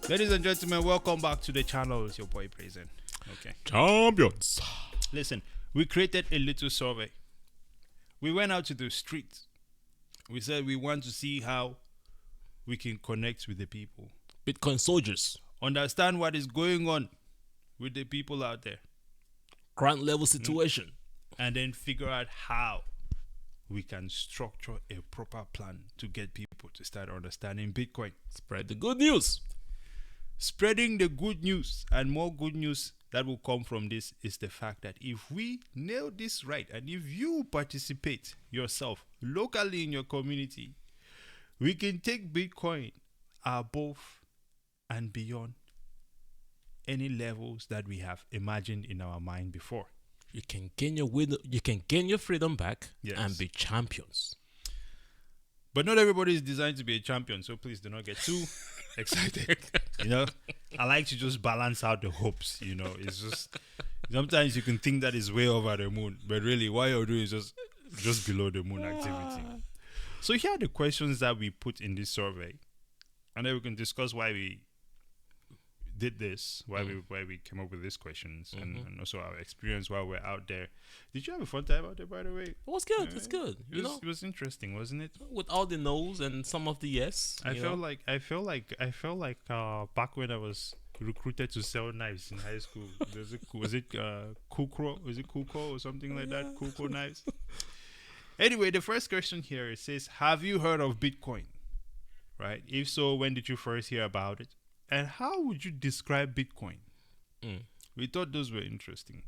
Ladies and gentlemen, welcome back to the channel. It's your boy Brazen. Okay. Champions. Listen, we created a little survey. We went out to the streets. We said we want to see how we can connect with the people. Bitcoin soldiers. Understand what is going on with the people out there. Ground level situation. And then figure out how we can structure a proper plan to get people to start understanding Bitcoin. Spread the good news. Spreading the good news, and more good news that will come from this is the fact that if we nail this right, and if you participate yourself locally in your community, we can take Bitcoin above and beyond any levels that we have imagined in our mind before. You can gain your freedom back. Yes. And be champions. But not everybody is designed to be a champion, so please do not get too excited. I like to just balance out the hopes. It's just sometimes you can think that is way over the moon, but really what you're doing is just below the moon activity. So here are the questions that we put in this survey, and then we can discuss why we did this, why we came up with these questions, and also our experience while we're out there. Did you have a fun time out there, by the way? It was good. It's good. It was interesting, wasn't it? With all the no's and some of the yes. I felt like back when I was recruited to sell knives in high school. Was it Kukro? Was it Kuko or something like that? Kuko knives. Anyway, the first question here, it says, have you heard of Bitcoin? Right? If so, when did you first hear about it? And how would you describe Bitcoin? We thought those were interesting.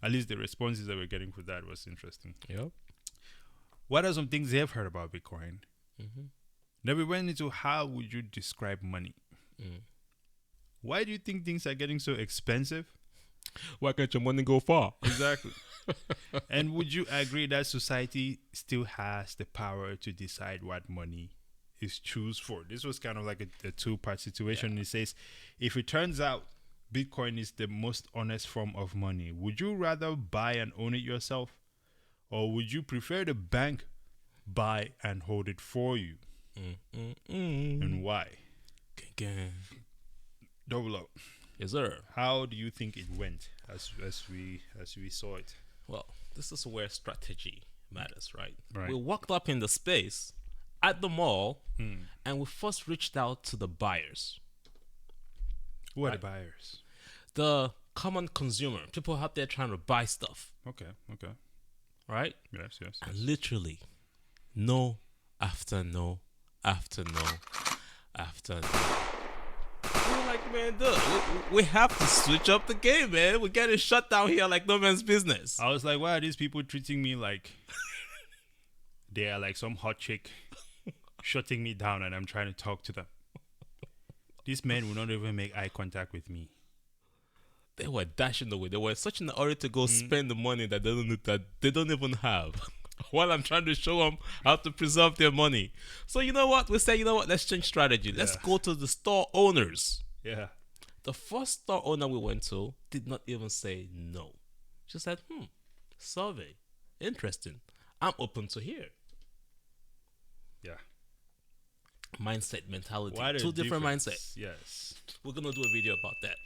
At least the responses that we're getting for that was interesting. Yep. What are some things they've heard about Bitcoin? Then we went into how would you describe money? Why do you think things are getting so expensive? Why can't your money go far? Exactly. And would you agree that society still has the power to decide what money is choose for? This was kind of like a two-part situation. It says, if it turns out Bitcoin is the most honest form of money, would you rather buy and own it yourself, or would you prefer the bank buy and hold it for you? And why? Double up. Yes, sir. How do you think it went as we saw it? Well, this is where strategy matters, right? Right. We walked up in the space at the mall, and we first reached out to the buyers. Who are the buyers? The common consumer, people out there trying to buy stuff. Okay. Right? Yes. And literally, no after no after no after no. We're like, man, dude, we have to switch up the game, man. We're getting shut down here like no man's business. I was like, why are these people treating me like they are like some hot chick shutting me down and I'm trying to talk to them? These men will not even make eye contact with me. They were dashing away. They were such in a hurry to go spend the money that they don't even have. While I'm trying to show them how to preserve their money. So you know what? We said, let's change strategy. Let's go to the store owners. Yeah. The first store owner we went to did not even say no. She said, survey. Interesting. I'm open to hear. Yeah. Mindset, mentality. What Two different mindsets. Yes. We're going to do a video about that.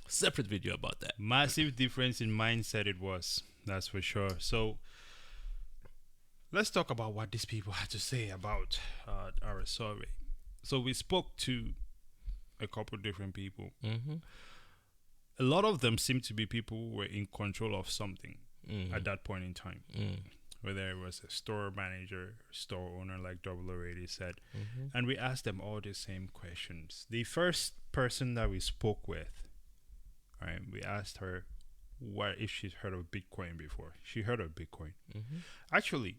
Separate video about that. Massive difference in mindset it was. That's for sure. So let's talk about what these people had to say about our survey. So we spoke to a couple different people. A lot of them seemed to be people who were in control of something at that point in time. Whether it was a store manager, store owner, like Double already said. And we asked them all the same questions. The first person that we spoke with, right, we asked her if she's heard of Bitcoin before. She heard of Bitcoin. Actually,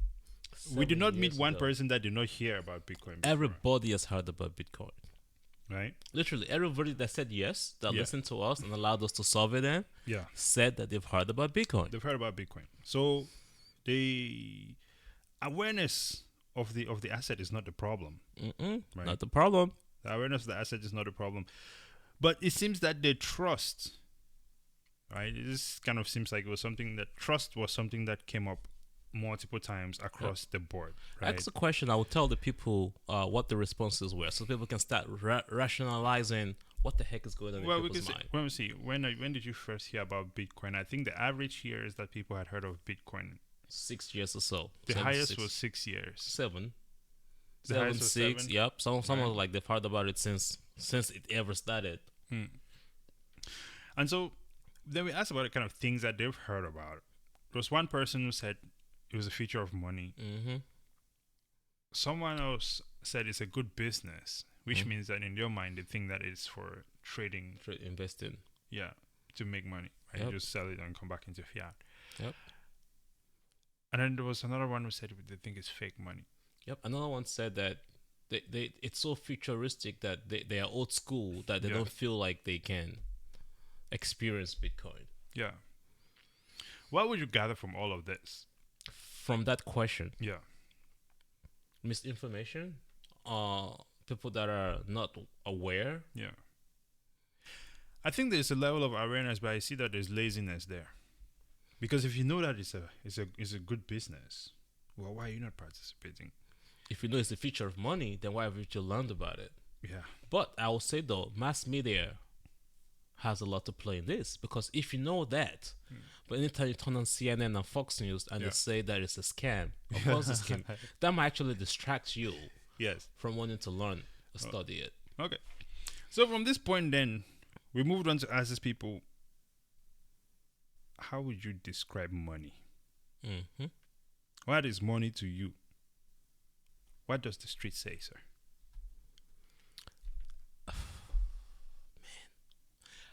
we did not meet one person that did not hear about Bitcoin before. Everybody has heard about Bitcoin. Right? Literally, everybody that said yes, that listened to us and allowed us to survey them, said that they've heard about Bitcoin. They've heard about Bitcoin. So the awareness of the asset is not the problem. Right? Not the problem. The awareness of the asset is not a problem. But it seems that the trust, right? This kind of seems like it was something that trust was something that came up multiple times across the board. Right? Ask a question. I will tell the people what the responses were, so people can start rationalizing What the heck is going on in Well, we people's can say, mind? when we see when did you first hear about Bitcoin? I think the average here is that people had heard of Bitcoin. 6 years or so. The Seven, highest was six, 6 years. seven, The seven, highest was six. 7. Yep. Some Right. of like they've heard about it since it ever started. Hmm. And so then we asked about the kind of things that they've heard about. There was one person who said it was a feature of money. Mm-hmm. Someone else said it's a good business, which Mhm. means that in their mind they think that it's for trading, Trade investing. yeah, to make money. Right? Yep. You just sell it and come back into fiat. Yep. And then there was another one who said they think it's fake money. Yep. Another one said that they it's so futuristic that they are old school that they Yeah. don't feel like they can experience Bitcoin. Yeah. What would you gather from all of this? From that question, Yeah. misinformation, people that are not aware. Yeah. I think there's a level of awareness, but I see that there's laziness there. Because if you know that it's a good business, well, why are you not participating? If you know it's the future of money, then why haven't you learned about it? Yeah. But I will say though, mass media has a lot to play in this, because if you know that, but anytime you turn on CNN and Fox News and Yeah. they say that it's a scam, of course it's a scam, that might actually distract you Yes. from wanting to learn or study it. Okay. So from this point, then we moved on to ask these people, how would you describe money? Mm-hmm. What is money to you? What does the street say, sir?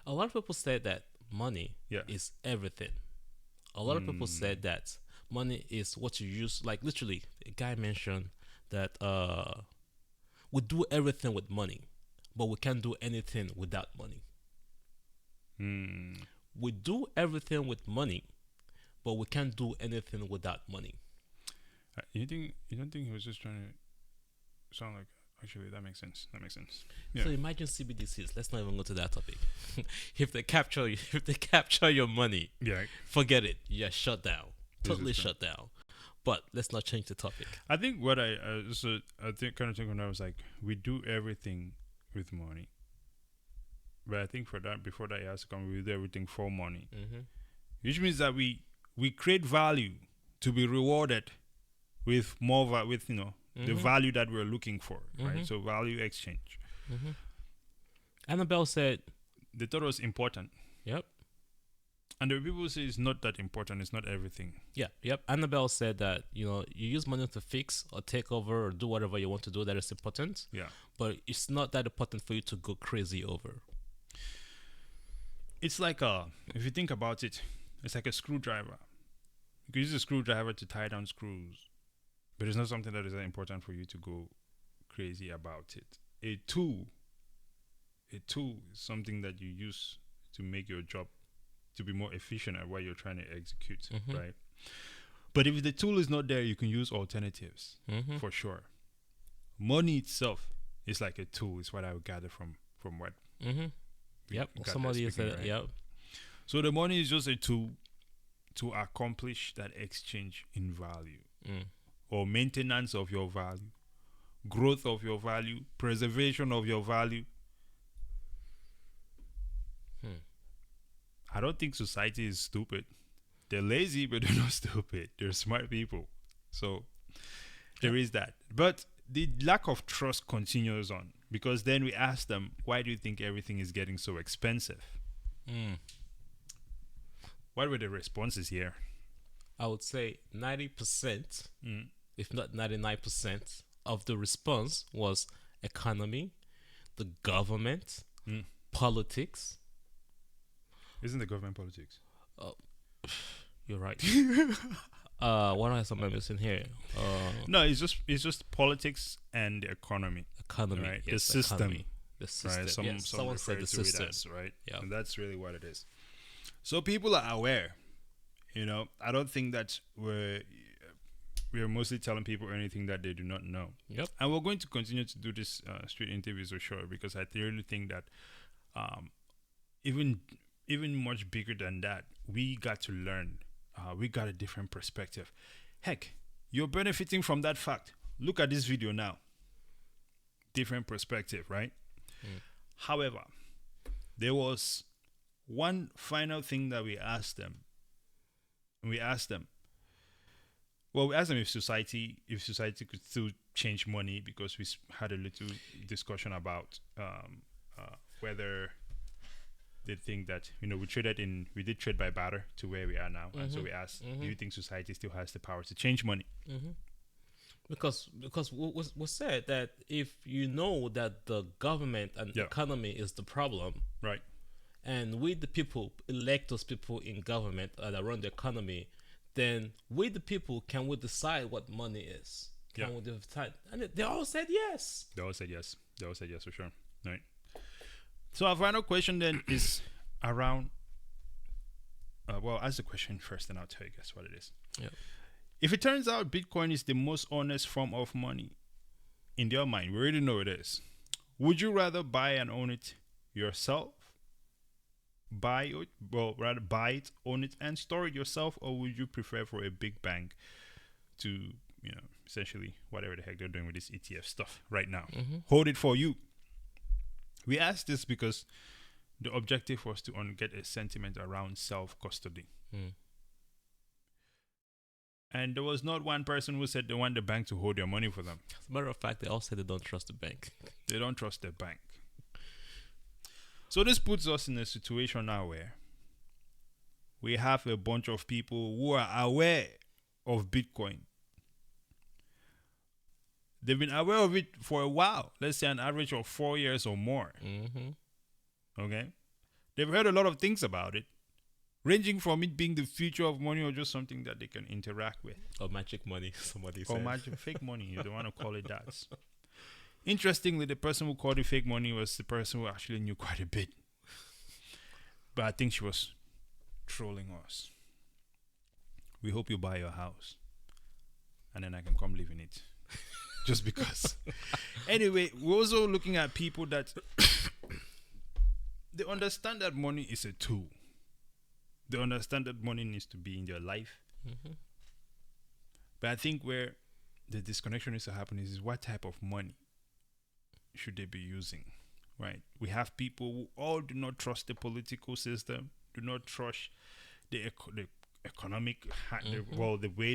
A lot of people said that money Yeah. is everything. A lot of people said that money is what you use. Like literally, a guy mentioned that we do everything with money, but we can't do anything without money. Hmm. We do everything with money, but we can't do anything without money. You don't think he was just trying to sound like? Actually, that makes sense. That makes sense. So Yeah. imagine CBDCs. Let's not even go to that topic. if they capture your money, Yeah. forget it. You're shut down. This Totally is true. shut down. But let's not change the topic. I think what I think kind of think when I was like, we do everything with money. But I think for that, before that, it has to come. We do everything for money, Mm-hmm. which means that we create value to be rewarded with more with the value that we're looking for, right? Mhm. So value exchange. Mm-hmm. Annabelle said, They thought it was important, "Yep, and there are people who say it's not that important. It's not everything. yep." Annabelle said that you use money to fix or take over or do whatever you want to do that is important, Yeah, but it's not that important for you to go crazy over. it's like if you think about it, it's like a screwdriver. You can use a screwdriver to tie down screws, but it's not something that is that important for you to go crazy about it. A tool is something that you use to make your job to be more efficient at what you're trying to execute, Mhm. right? But if the tool is not there, you can use alternatives Mm-hmm. for sure. Money itself is like a tool, is what I would gather from what Mm-hmm. we Yep. got there Somebody speaking, said, right? "Yep." So the money is just a tool to accomplish that exchange in value Mm. or maintenance of your value, growth of your value, preservation of your value. Hmm. I don't think society is stupid. They're lazy, but they're not stupid. They're smart people. So there is that. But the lack of trust continues on, because then we ask them, why do you think everything is getting so expensive? Mm. What were the responses here? I would say 90%, Mm. if not 99%, of the response was economy, the government, Mm. politics. Isn't the government politics? You're right. What else am I missing here? No, it's just politics and the economy, Economy. right? Yes, The system, economy. The system. right? Some Someone said refer the to it system. as, right? Yeah. And that's really what it is. So people are aware. I don't think that we're mostly telling people anything that they do not know. Yep. And we're going to continue to do this street interviews for sure, because I really think that even much bigger than that, we got to learn. We got a different perspective. Heck, you're benefiting from that fact. Look at this video now. Different perspective, right? Mm. However, there was one final thing that we asked them. We asked them, well, we asked them if society could still change money, because we had a little discussion about whether they think that, we did trade by barter to where we are now, and so we asked, do you think society still has the power to change money? Because we said that if you know that the government and economy is the problem, Right. and we the people elect those people in government that run the economy, then we the people can we decide what money is? Can we decide? And they all said yes. They all said yes. They all said yes, for sure. Right. So our final question then is around. Well, ask the question first, and I'll tell you guys what it is. Yeah. If it turns out Bitcoin is the most honest form of money, in your mind, we already know it is. Would you rather buy and own it yourself? Buy it, own it, and store it yourself, or would you prefer for a big bank to, essentially whatever the heck they're doing with this ETF stuff right now, hold it for you? We asked this because the objective was to get a sentiment around self-custody. And there was not one person who said they want the bank to hold their money for them. As a matter of fact, they all said they don't trust the bank. They don't trust the bank. So this puts us in a situation now where we have a bunch of people who are aware of Bitcoin. They've been aware of it for a while. Let's say an average of 4 years or more. Okay? They've heard a lot of things about it, ranging from it being the future of money or just something that they can interact with. Or magic money, somebody said. Or magic, fake money, you don't want to call it that. Interestingly, the person who called it fake money was the person who actually knew quite a bit. But I think she was trolling us. We hope you buy your house, and then I can come live in it. Just because. Anyway, we're also looking at people that they understand that money is a tool. They understand that money needs to be in their life. But I think where the disconnection needs to happen is what type of money should they be using, right? We have people who all do not trust the political system, do not trust the economic, the way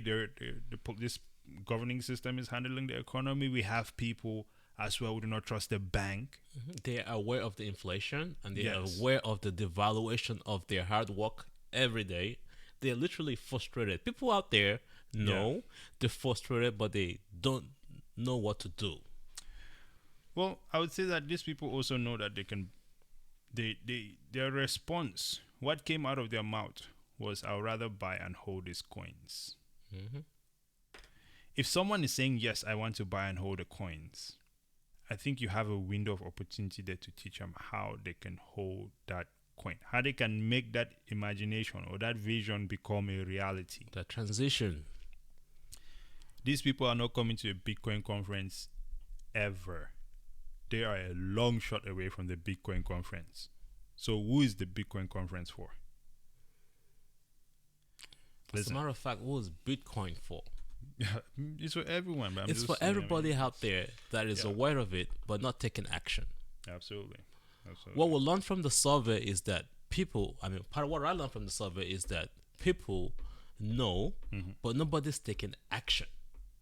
this governing system is handling the economy. We have people as well who do not trust the bank. They are aware of the inflation, and they are aware of the devaluation of their hard work every day. They're literally frustrated. People out there know they're frustrated, but they don't know what to do. Well, I would say that these people also know that their response, what came out of their mouth was, I'd rather buy and hold these coins. If someone is saying, yes, I want to buy and hold the coins, I think you have a window of opportunity there to teach them how they can hold that coin, how they can make that imagination or that vision become a reality. The transition. These people are not coming to a Bitcoin conference ever. They are a long shot away from the Bitcoin conference. So who is the Bitcoin conference for? As a matter of fact, what is Bitcoin for? It's for everyone. But it's for everybody out there that is aware of it, but not taking action. Absolutely. What we learned from the survey is that part of what I learned from the survey is that people know, but nobody's taking action.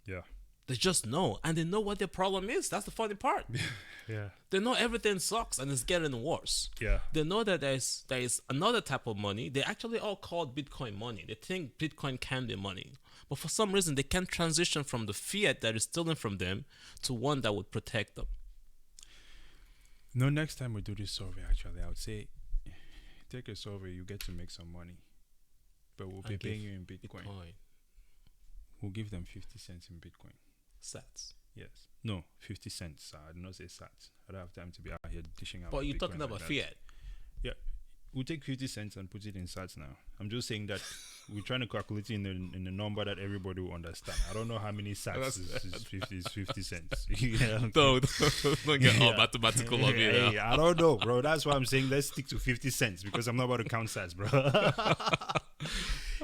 Yeah. They just know, and they know what their problem is. That's the funny part. Yeah. They know everything sucks and it's getting worse. Yeah. They know that there is another type of money. They actually all call Bitcoin money. They think Bitcoin can be money. But for some reason, they can't transition from the fiat that is stealing from them to one that would protect them. No, next time we do this survey, actually, I would say, take a survey, you get to make some money. But we'll be paying you in Bitcoin. We'll give them 50 cents in Bitcoin. Sats. Yes. No, 50 cents. I did not say sats. I don't have time to be out here dishing out. But you're Bitcoin talking like about that. fiat. Yeah. We'll take 50 cents and put it in sats now. I'm just saying that we're trying to calculate it in the number that everybody will understand. I don't know how many sats is 50 cents. Don't get all mathematical on me now. Hey, I don't know, bro. That's why I'm saying let's stick to 50 cents because I'm not about to count sats, bro.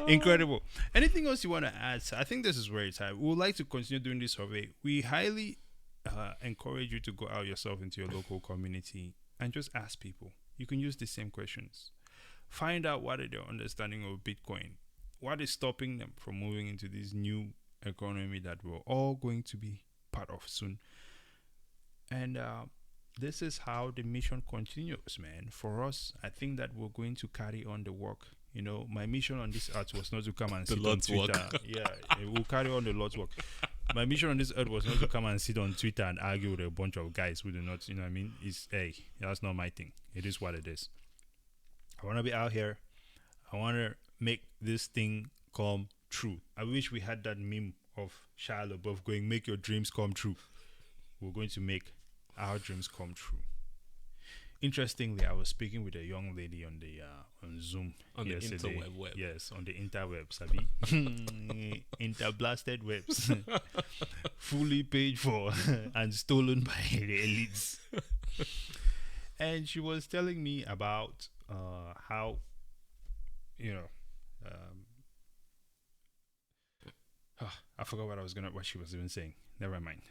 Incredible. Anything else you want to add? I think this is where it's at. We would like to continue doing this survey. We highly encourage you to go out yourself into your local community and just ask people. you can use the same questions. Find out what is their understanding of Bitcoin. What is stopping them from moving into this new economy that we're all going to be part of soon. And this is how the mission continues, man. For us, I think that we're going to carry on the work. You know, my mission on this earth was not to come and The sit on Lord's Twitter. work. Yeah, we'll carry on the Lord's work. My mission on this earth was not to come and sit on Twitter and argue with a bunch of guys who do not, you know what I mean? Hey, that's not my thing. It is what it is. I want to be out here. I want to make this thing come true. I wish we had that meme of Shia LaBeouf going, make your dreams come true. We're going to make our dreams come true. Interestingly, I was speaking with a young lady on the on Zoom On yesterday. the interweb web. Yes, on the interwebs, Sabi. Interblasted webs. Fully paid for and stolen by the elites. And she was telling me about how, you know, I forgot what she was even saying. Never mind.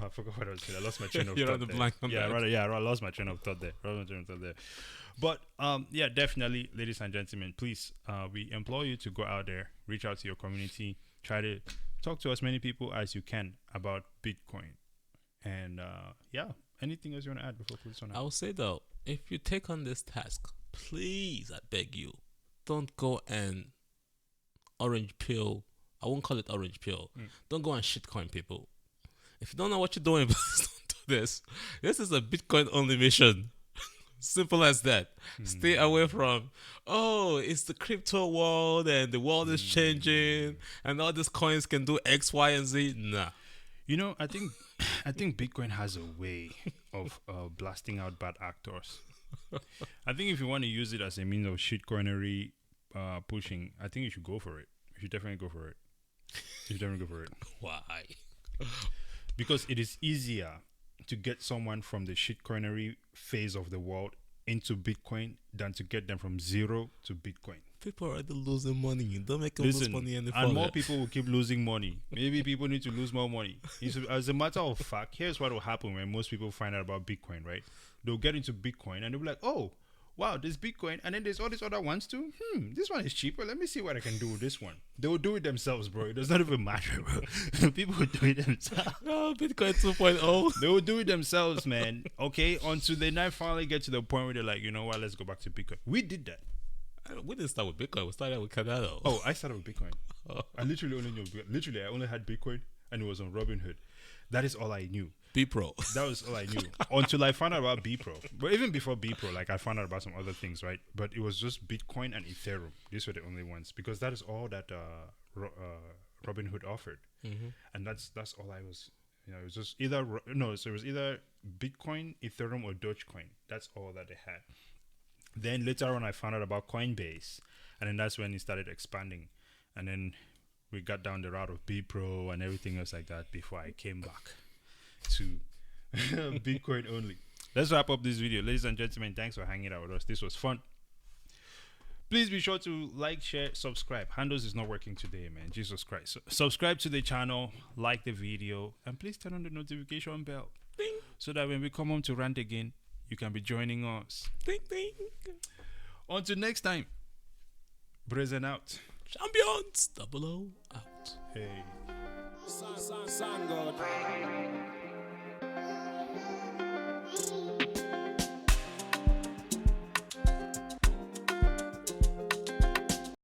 I forgot what I was saying. I lost my train of You're thought on the there. blank on Yeah, that. rather, I lost my train of thought there. But yeah, definitely, ladies and gentlemen, please, we implore you to go out there, reach out to your community, try to talk to as many people as you can about Bitcoin. And yeah, anything else you want to add before we close on I out? will say though, if you take on this task, please, I beg you, don't go and orange pill. I won't call it orange pill. Don't go and shitcoin people. If you don't know what you're doing, please don't do this. This is a Bitcoin only mission. Simple as that. Stay away from, it's the crypto world and the world is changing and all these coins can do X, Y, and Z. Nah. You know, I think Bitcoin has a way of blasting out bad actors. I think if you want to use it as a means of shitcoinery pushing, I think you should go for it. You should definitely go for it. You should definitely go for it. Why? Because it is easier to get someone from the shitcoinery phase of the world into Bitcoin than to get them from zero to Bitcoin. People are already losing money. Don't make them lose Listen, money any and more further. people will keep losing money. Maybe people need to lose more money. As a matter of fact, here's what will happen when most people find out about Bitcoin, right? They'll get into Bitcoin and they'll be like, oh, wow, there's Bitcoin. And then there's all these other ones too. This one is cheaper. Let me see what I can do with this one. They will do it themselves, bro. It does not even matter, bro. People will do it themselves. No, Bitcoin 2.0. They will do it themselves, man. Okay? Until they now finally get to the point where they're like, you know what, let's go back to Bitcoin. We did that. We didn't start with Bitcoin. We started with Cardano. Oh, I started with Bitcoin. I literally only knew. Literally, I only had Bitcoin, and it was on Robinhood. That is all I knew. B Pro. That was all I knew until I found out about B Pro. But even before B Pro, like I found out about some other things, right? But it was just Bitcoin and Ethereum. These were the only ones because that is all that Robinhood offered, and that's all I was. You know, it was just either so it was either Bitcoin, Ethereum, or Dogecoin. That's all that they had. Then later on, I found out about Coinbase, and then that's when it started expanding, and then we got down the route of B Pro and everything else like that before I came back to Bitcoin only. Let's wrap up this video, ladies and gentlemen. Thanks for hanging out with us. This was fun. Please be sure to like, share, subscribe. Handles is not working today, man. Jesus Christ. So subscribe to the channel, like the video, and please turn on the notification bell. Ding, So that when we come home to rant again, you can be joining us. ding, ding. Until next time, Brazen out. Champions. 00 out. Hey. Sun God.